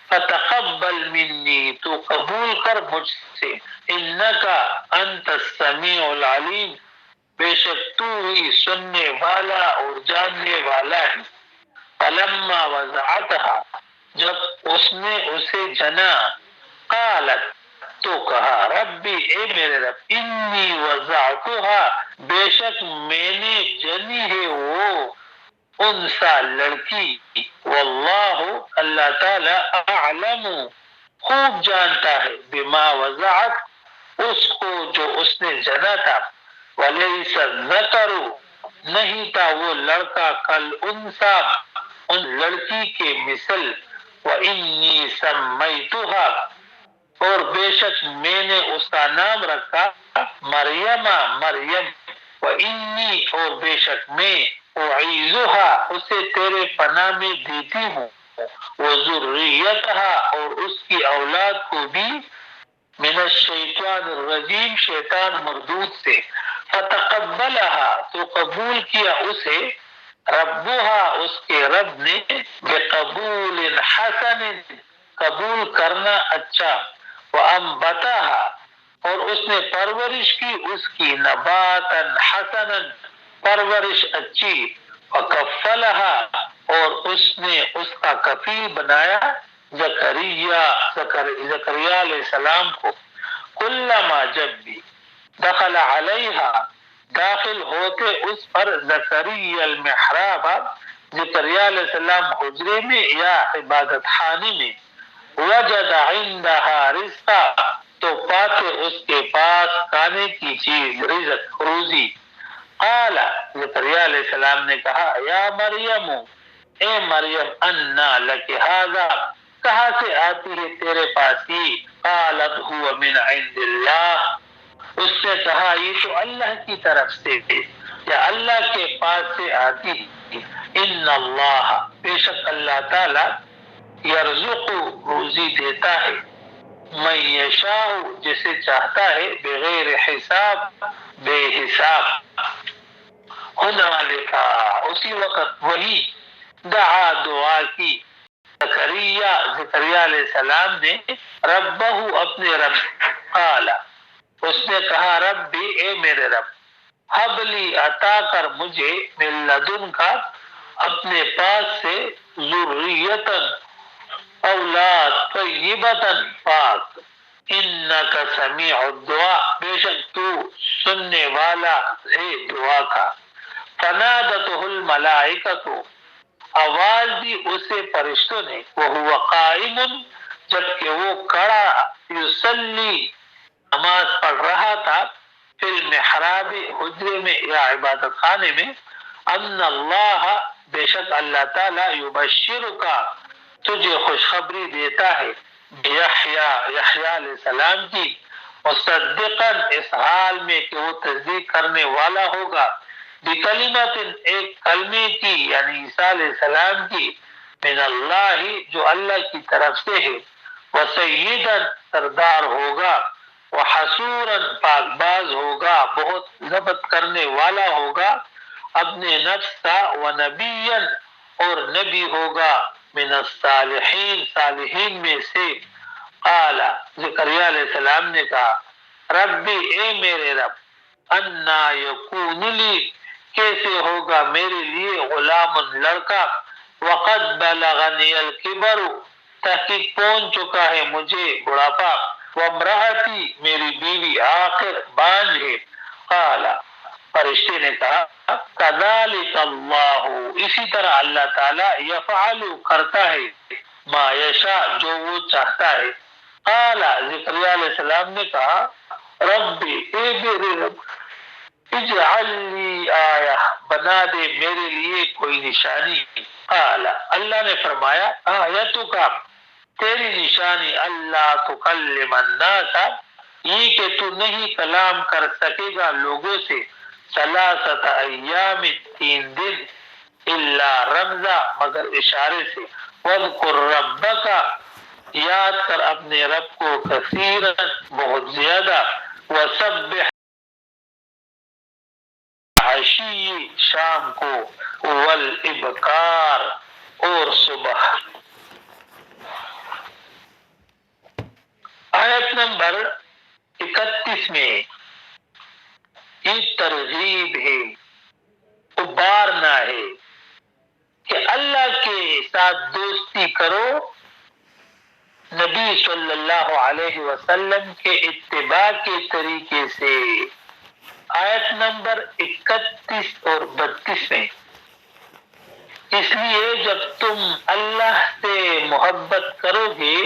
فتقبل منی تو قبول کر مجھ سے، انکا انت السمیع العلیم بے شک تو ہی سننے والا اور جاننے والا ہے۔ فلما وضعتها جب اس نے اسے جنا، قالت تو کہا، ربی اے میرے رب، انی وضعتها بے شک میں نے جنی ہے وہ انسا لڑکی، واللہ اللہ تعالی اعلم خوب جانتا ہے، بما وضعت اس کو جو اس نے جنا تھا، ولیس الذکر نہیں تھا وہ لڑکا کل انسا ان لڑکی کے مثل، وانی سمیتها اور بے شک میں نے اس کا نام رکھا مریم مریم، وانی اور بے شک میں اعیذها اسے تیرے پناہ میں دیتی ہوں، وذریتها اور اس کی اولاد کو بھی، من الشیطان الرجیم شیطان مردود سے، فتقبلها تو قبول کیا اسے، ربها اس کے رب نے، بقبول حسن قبول کرنا اچھا، وانبتها اور اس نے پرورش کی اس کی، نباتا حسنا پرورش اچھی، وکفلها اور اس نے اس کا کفیل بنایا، زکریا علیہ السلام کو، کلما جب بھی دخل علیہا داخل ہوتے اس پر، زکریا المحراب زکریا علیہ السلام حجرے میں یا عبادت خانے میں، وجد عندها رزقا تو پاتے اس کے پاس کھانے کی چیز، رزق روزی، قال زکریا علیہ السلام نے کہا، یا مریم اے مریم، انا لک ھذا کہاں سے آتی ہے تیرے پاس یہ، قالت هو من عند اللہ اس سے کہا یہ تو اللہ کی طرف سے ہے، یا اللہ کے پاس سے آتی ہے، ان اللہ بے شک اللہ تعالی یرزق روزی دیتا ہے، من یشاء جسے چاہتا ہے، بغیر حساب بے حساب، ہنالک اسی وقت وہی، دعا دعا کی، زکریا علیہ السلام نے، ربہ اپنے رب، قال اس نے کہا، ربی اے میرے رب، حب لی عطا کر مجھے، من لدن کا اپنے پاس سے، ذریتن اولاد، طیبتن پاک، انکا سمیع الدعاء بے شک تو سننے والا ہے دعا کا، فنادتہ الملائکۃ آواز دی اسے فرشتوں نے، وہو قائم جبکہ وہ کھڑا، یصلی نماز پڑھ رہا تھا، فی المحراب حجرے میں یا عبادت خانے میں، ان اللہ بے شک اللہ تعالی، یبشرک تجھے خوشخبری دیتا ہے، یحییٰ علیہ السلام کی، مصدقا اس حال میں کہ وہ تصدیق کرنے والا ہوگا، بکلمت ایک کلمے کی یعنی عیسیٰ علیہ السلام کی، من اللہ جو اللہ کی طرف سے ہے، وسیدا سردار ہوگا، وحسورا پاک باز ہوگا، بہت ضبط کرنے والا ہوگا اپنے نفس کا، ونبیا اور نبی ہوگا، من الصالحین صالحین میں سے، قال زکریا علیہ السلام نے کہا، ربی اے میرے رب، انا یکون لی کیسے ہوگا میرے لیے، غلام لڑکا، وقد بلغنی الکبر تحقیق پہنچ چکا ہے مجھے بڑھاپا، وامرأتی میری بیوی آخر بانجھ ہے، قال فرشتے نے کہا، کذالک اللہ اسی طرح اللہ تعالی، یفعل کرتا ہے، ما یشاء جو وہ چاہتا ہے، قال زکریا علیہ السلام نے کہا، ربی اے میرے رب، اجعل لی آیہ، بنا دے میرے لیے کوئی نشانی. قال، اللہ نے فرمایا آیتک، تیری نشانی اللہ تکلم الناس، یہ کہ تو نہیں کلام کر سکے گا لوگوں سے ثلاثۃ ایام، 3 دن، الا رمزا، مگر اشارے سے. واذکر ربک، یاد کر اپنے رب کو، کثیرا، بہت زیادہ، وسبح، عشی، شام کو، والابکار، اور صبح. آیت نمبر 31 میں یہ ترغیب ہے، ابارنا ہے کہ اللہ کے ساتھ دوستی کرو، نبی صلی اللہ علیہ وسلم کے اتباع کے طریقے سے. آیت نمبر 31 اور 32 میں اس لیے جب تم اللہ سے محبت کرو گے،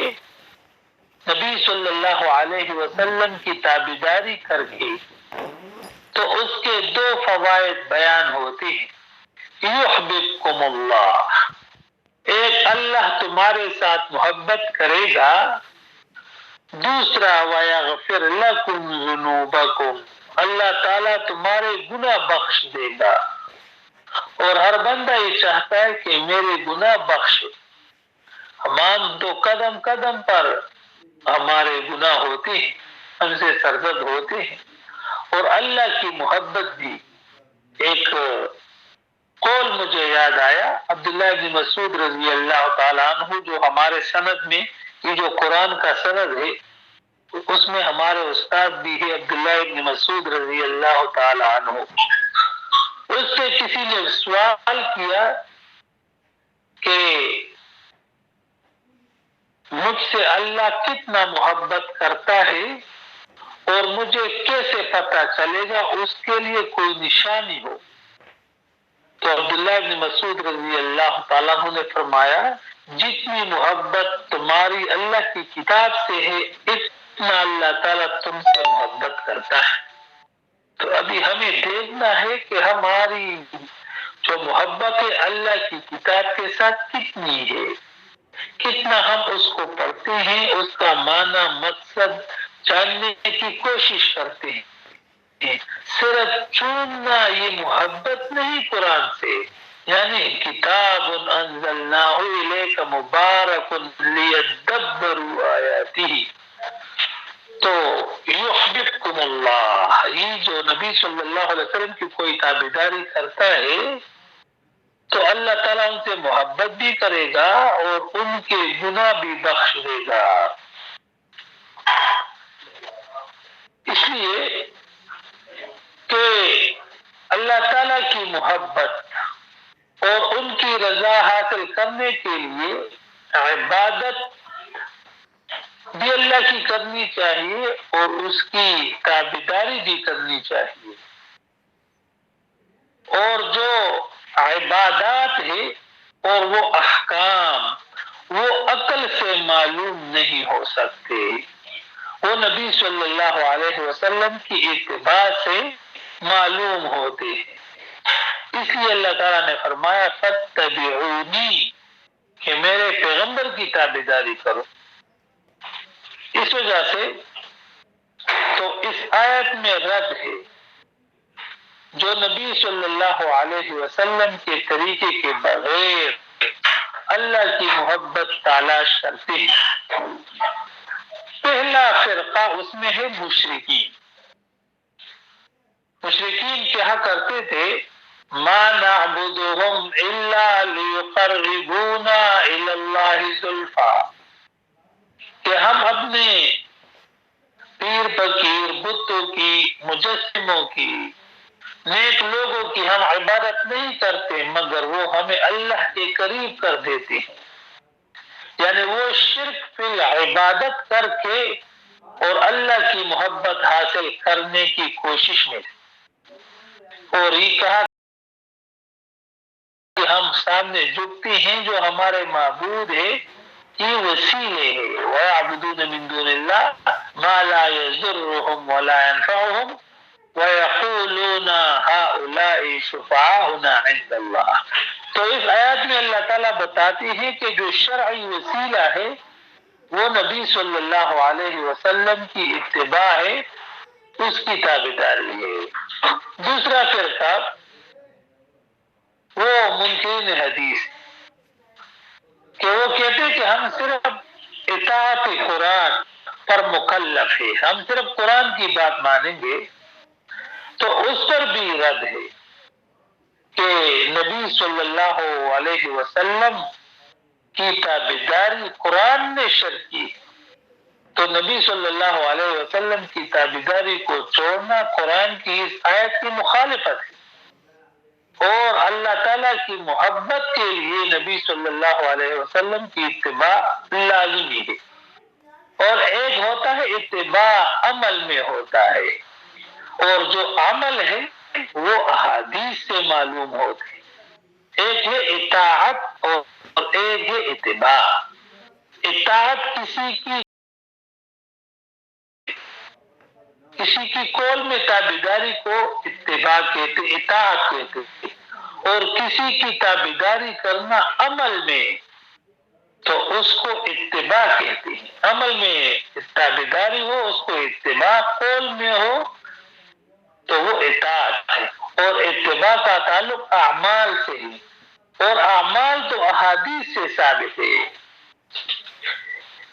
نبی صلی اللہ علیہ وسلم کی تابعداری کر کے، تو اس کے 2 فوائد بیان ہوتے ہیں. یحببکم اللہ، ایک اللہ تمہارے ساتھ محبت کرے گا، دوسرا ویغفر لکم ذنوبکم، اللہ تعالیٰ تمہارے گناہ بخش دے گا. اور ہر بندہ یہ چاہتا ہے کہ میرے گناہ بخشے. ہم تو قدم قدم پر ہمارے گناہ ہوتے ہیں، ہم سے سرزد ہوتے ہیں. اور اللہ کی محبت بھی. ایک قول مجھے یاد آیا، عبداللہ بن مسعود رضی اللہ تعالیٰ عنہ، جو ہمارے سند میں، یہ جو قرآن کا سند ہے اس میں ہمارے استاد بھی ہے عبداللہ بن مسعود رضی اللہ تعالیٰ عنہ. اس سے کسی نے سوال کیا کہ مجھ سے اللہ کتنا محبت کرتا ہے اور مجھے کیسے پتہ چلے گا، اس کے لیے کوئی نشانی ہو. تو عبداللہ بن مسعود رضی اللہ تعالیٰ عنہ نے فرمایا، جتنی محبت تمہاری اللہ کی کتاب سے ہے، اتنا اللہ تعالیٰ تم سے محبت کرتا ہے. تو ابھی ہمیں دیکھنا ہے کہ ہماری جو محبت ہے اللہ کی کتاب کے ساتھ کتنی ہے، کتنا ہم اس کو پڑھتے ہیں، اس کا معنی مقصد جاننے کی کوشش کرتے ہیں. صرف چوننا یہ محبت نہیں قرآن سے، یعنی کتاب انزلناہ الیک مبارک لیدبروا آیاتہ. تو یحببکم اللہ، یہ جو نبی صلی اللہ علیہ وسلم کی کوئی تابعداری کرتا ہے تو اللہ تعالیٰ ان سے محبت بھی کرے گا اور ان کے گناہ بھی بخش دے گا. اس لیے کہ اللہ تعالیٰ کی محبت اور ان کی رضا حاصل کرنے کے لیے عبادت بھی اللہ کی کرنی چاہیے اور اس کی تابعداری بھی کرنی چاہیے. اور جو عبادات ہے اور وہ احکام، وہ عقل سے معلوم نہیں ہو سکتے، وہ نبی صلی اللہ علیہ وسلم کی اتباع سے معلوم ہوتے ہیں. اس لیے اللہ تعالیٰ نے فرمایا فاتبعونی، کہ میرے پیغمبر کی تابعداری کرو. اس وجہ سے تو اس آیت میں رد ہے جو نبی صلی اللہ علیہ وسلم کے طریقے کے بغیر اللہ کی محبت تلاش کرتے ہیں. پہلا فرقہ اس میں ہے مشرکین. مشرکین کیا کرتے تھے، ما نعبدهم الا لیقربونا الی اللہ زلفا، کہ ہم اپنے پیر فقیر، بتوں کی، مجسموں کی، نیک لوگوں کی ہم عبادت نہیں کرتے مگر وہ ہمیں اللہ کے قریب کر دیتے ہیں. یعنی وہ شرک فی العبادت کر کے اور اللہ کی محبت حاصل کرنے کی کوشش میں. اور یہ کہا کہ ہم سامنے جھکتے ہیں جو ہمارے معبود ہے، یہ وسیلے ہیں. وَيَعْبُدُونَ مِن دُونِ اللَّهِ مَا لَا يَضُرُّهُمْ وَلَا يَنفَعُهُمْ وَيَقُولُونَ هَؤُلَاءِ شُفَعَاؤُنَا عِندَ اللَّهِ۔ تو اس آیات میں اللہ تعالیٰ بتاتے ہیں کہ جو شرعی وسیلہ ہے وہ نبی صلی اللہ علیہ وسلم کی اتباع ہے، اس کی تابعداری ہے۔ دوسرا فرقہ وہ منکرین حدیث کہ وہ کہتے ہیں کہ ہم صرف اطاعت قرآن پر مکلف ہے، ہم صرف قرآن کی بات مانیں گے، تو اس پر بھی رد ہے کہ نبی صلی اللہ علیہ وسلم کی تابعداری قرآن نے شرط کی، تو نبی صلی اللہ علیہ وسلم کی تابعداری کو چھوڑنا قرآن کی اس آیت کی مخالفت ہے، اور اللہ تعالیٰ کی محبت کے لیے نبی صلی اللہ علیہ وسلم کی اتباع لازمی ہے۔ اور ایک ہوتا ہے اتباع عمل میں ہوتا ہے، اور جو عمل ہے وہ احادیث سے معلوم ہوتے ہیں۔ ایک ہے اطاعت اور ایک ہے اتباع۔ اطاعت کسی کی قول میں تابعداری کو اتباع کہتے، اطاعت کہتے، اور کسی کی تابعداری کرنا عمل میں تو اس کو اتباع کہتے ہیں۔ عمل میں تابعداری ہو اس کو اتباع، قول میں ہو تو وہ اطاعت ہے، اور اتباع کا تعلق اعمال سے ہے، اور اعمال تو احادیث سے ثابت ہے۔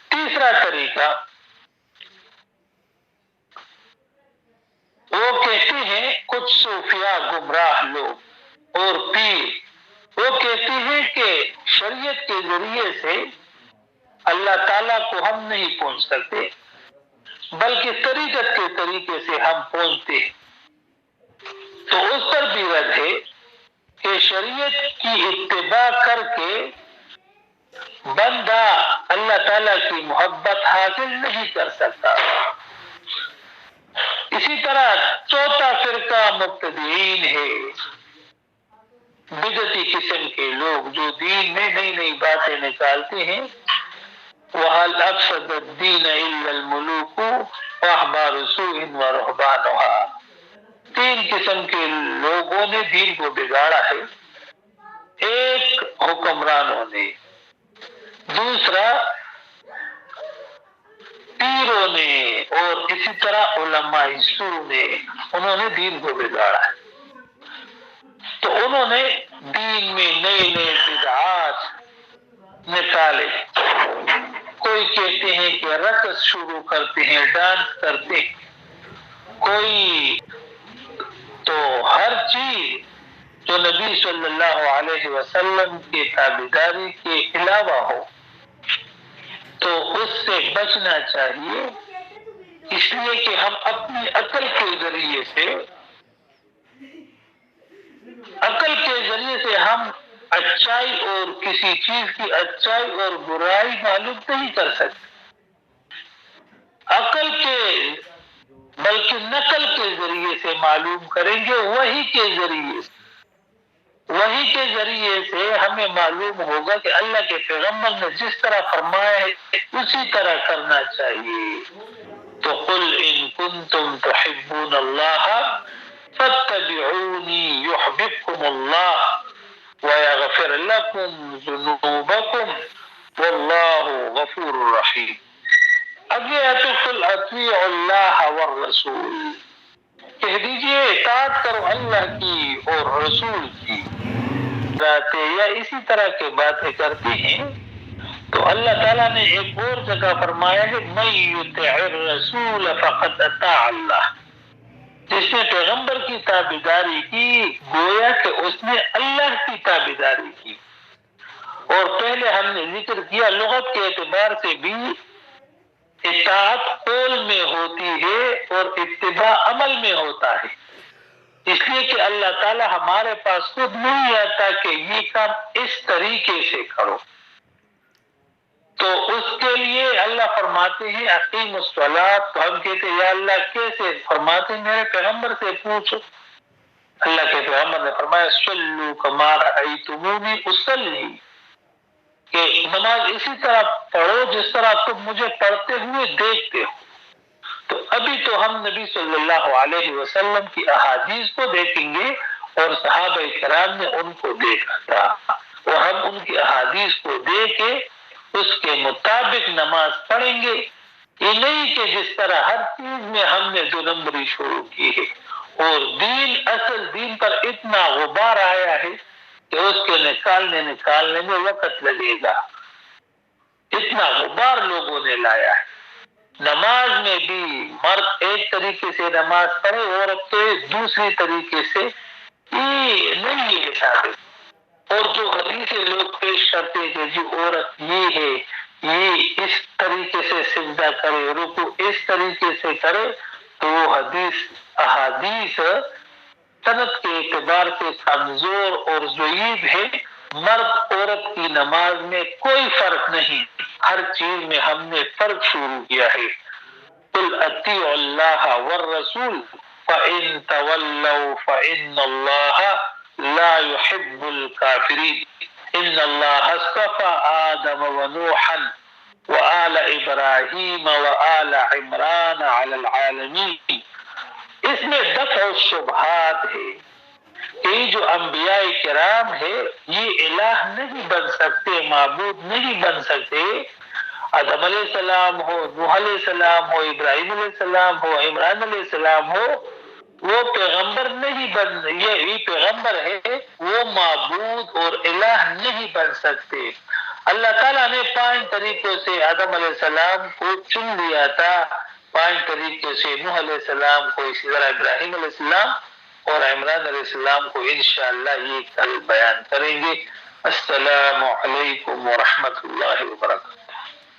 تیسرا طریقہ وہ کہتے ہیں کچھ صوفیاء گمراہ لوگ اور پیر، وہ کہتے ہیں کہ شریعت کے ذریعے سے اللہ تعالیٰ کو ہم نہیں پہنچ سکتے، بلکہ طریقت کے طریقے سے ہم پہنچتے ہیں۔ تو اس پر بھی رد ہے کہ شریعت کی اتباع کر کے بندہ اللہ تعالیٰ کی محبت حاصل نہیں کر سکتا۔ اسی طرح چوتھا فرقہ مبتدعین ہے، بدعتی قسم کے لوگ جو دین میں نئی نئی باتیں نکالتے ہیں۔ وَهَلْ أَفْسَدَ الدِّينَ إِلَّا الْمُلُوكُ وَأَحْبَارُ سُوءٍ وَرُهْبَانُهَا۔ تین قسم کے لوگوں نے دین کو بگاڑا ہے، ایک حکمرانوں نے، دوسرا پیروں نے، اور اسی طرح علماء سوء نے، انہوں نے دین کو بگاڑا ہے۔ تو انہوں نے دین میں نئے نئے بدعات نکالے، کوئی کہتے ہیں کہ رقص شروع کرتے ہیں، ڈانس کرتے ہیں، کوئی تو ہر چیز جو نبی صلی اللہ علیہ وسلم کے تابعداری کے علاوہ ہو تو اس سے بچنا چاہیے، اس لیے کہ ہم اپنی عقل کے ذریعے سے ہم اچائی اور کسی چیز کی اچائی اور برائی معلوم نہیں کر سکتے، عقل کے بلکہ نقل کے ذریعے سے معلوم کریں گے، وحی کے ذریعے سے ہمیں معلوم ہوگا کہ اللہ کے پیغمبر نے جس طرح فرمایا ہے اسی طرح کرنا چاہیے۔ تو قل ان کنتم تحبون اللہ فاتبعونی یحببکم اللہ ویغفر لکم ذنوبکم واللہ غفور رحیم۔ اگے قل اطیعوا اللہ والرسول، کہہ دیجئے اطاعت کرو اللہ کی اور رسول کی۔ یا اسی طرح کی باتیں کرتے ہیں تو اللہ تعالیٰ نے ایک اور جگہ فرمایا ہے من یطع الرسول فقد اطاع اللہ، جس نے پیغمبر کی تابعداری کی گویا کہ اس نے اللہ کی تابعداری کی۔ اور پہلے ہم نے ذکر کیا لغت کے اعتبار سے بھی اطاعت قول میں ہوتی ہے اور اتباع عمل میں ہوتا ہے، اس لیے کہ اللہ تعالیٰ ہمارے پاس خود نہیں آتا کہ یہ کام اس طریقے سے کرو، تو اس کے لیے اللہ فرماتے ہیں اقیم الصلاۃ، تو ہم کہتے ہیں یا اللہ کیسے؟ فرماتے ہیں میرے پیغمبر سے پوچھو۔ اللہ کے پیغمبر نے فرمایا صلوا کما رأیتمونی اصلی، کہ نماز اسی طرح پڑھو جس طرح تم مجھے پڑھتے ہوئے دیکھتے ہو۔ تو ابھی تو ہم نبی صلی اللہ علیہ وسلم کی احادیث کو دیکھیں گے اور صحابہ کرام نے ان کو دیکھا تھا، اور ہم ان کی احادیث کو دیکھ کے اس کے مطابق نماز پڑھیں گے۔ یہ نہیں کہ جس طرح ہر چیز میں ہم نے دو نمبری شروع کی ہے، اور اصل دین پر اتنا غبار آیا ہے کہ اس کے نکالنے میں وقت لگے گا۔ اتنا غبار لوگوں نے لایا ہے۔ نماز میں بھی مرد ایک طریقے سے نماز پڑھے، عورت تو دوسری طریقے سے، یہ نہیں ہے ثابت۔ اور جو حدیثیں لوگ پیش کرتے ہیں کہ جو عورت یہ ہے، یہ اس طریقے سے سجدہ کرے، رکوع اس طریقے سے کرے، تو وہ احادیث سند کے اعتبار سے کمزور اور ضعیف ہے۔ مرد عورت کی نماز میں کوئی فرق نہیں، ہر چیز میں ہم نے فرق شروع کیا ہے۔ قل اطیعوا اللہ والرسول فإن تولوا فإن اللہ لا يحب الكافرین ان اللہ اصطفى آدم ونوحا وآل ابراہیم وآل عمران علی العالمین۔ اس میں دفع الشبہات ہے کہ یہ جو انبیاء کرام ہے یہ الہ نہیں بن سکتے، معبود نہیں بن سکتے۔ آدم علیہ السلام ہو، نوح علیہ السلام ہو، ابراہیم علیہ السلام ہو، عمران علیہ السلام ہو، وہ پیغمبر نہیں یہ پیغمبر ہے، وہ معبود اور الہ نہیں بن سکتے۔ اللہ تعالیٰ نے 5 طریقوں سے آدم علیہ السلام کو چن لیا تھا، 5 طریقے سے نوح علیہ السلام کو، اسی طرح ابراہیم علیہ السلام اور عمران علیہ السلام کو انشاءاللہ یہ کل بیان کریں گے۔ السلام علیکم ورحمۃ اللہ وبرکاتہ۔